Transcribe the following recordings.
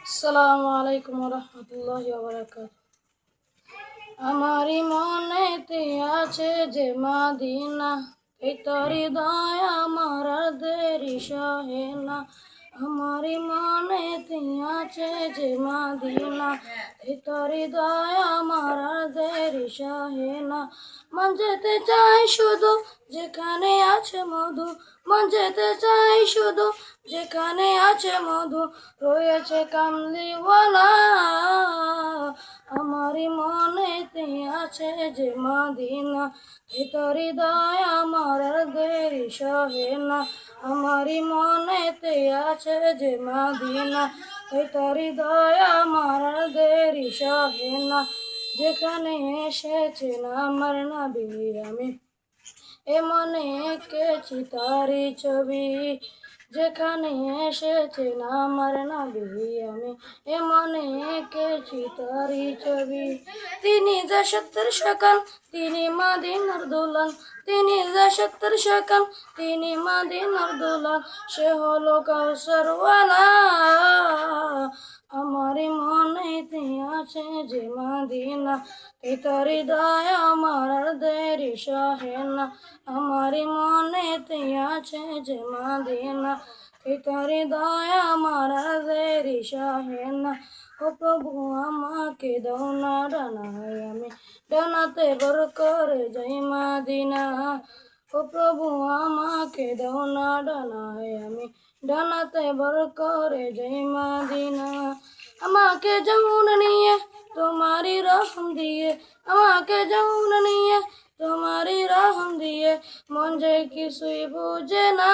আসসালামু আলাইকুম রহমতুল্লাহি ওয়া বারাকাতুহু। আমারই মনেতে আছে যে মাদিনা, এই তোর হৃদয় আমার আর দেরি সহে না। আমারই মনেতে আছে যে মাদিনা, এই তোর হৃদয় আমার আর দেরি সহে না। মন যেতে চাই শুধু যেখানে আছে মধু, মন যেতে চাই শুধু যেখানে আছে মধু, রয়েছে কামলিওয়ালা। আমারই মনেতে আছে যে মদিনা, ভিতর হৃদয় আমার আর দেরি সহে না। আমারই মনেতে আছে যে মদিনা, ভিতর হৃদয় আমার আর দেরি সহে না। যেখানে এসেছেন আমার নবী, আমি এ মনে এঁকেছি তারি ছবি। যেখানে এসেছেন আমার নবী, আমি এ মনে এঁকেছি তারি ছবি। তিনি যে সত্যের সকাল, তিনি মদিনার দুলাল, তিনি যে সত্যের সকাল, তিনি মদিনার দুলাল, সে হলো কাউসারওয়ালা। আমারই মনেতে আছে যে মদিনা, ভিতর হৃদয় আমার আর দেরি সহে না। আমারই মনেতে আছে যে মদিনা, ভিতর হৃদয় আমার আর দেরি সহে না। ও প্রভু আমাকে দাও না ডানায়, আমি ডানাতে ভর করে যাই মদিনা। ও প্রভু আমাকে দাও না ডানায়, আমি ডানাতে ভর করে যাই মদিনা। আমাকে যৌন নিয়ে তোমারই রহম দিয়ে, আমাকে যৌন নিয়ে তোমারই রহম দিয়ে, মন যে কিছুই বুঝে না।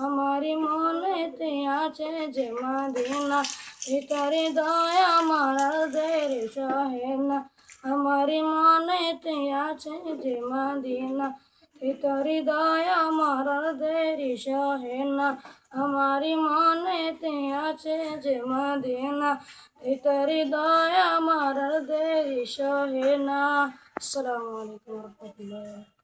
আমারই মনেতে আছে যে মদিনা, ভিতর হৃদয় আমার আর দেরি সহে না। আমারই মনেতে আছে যে মদিনা, ভিতর হৃদয় আমার আর দেরি সহে না। আমারই মনেতে আছে যে মদিনা, ভিতর হৃদয় আমার আর দেরি সহে না। আসসালামু আলাইকুম রহমতুল্লাহ।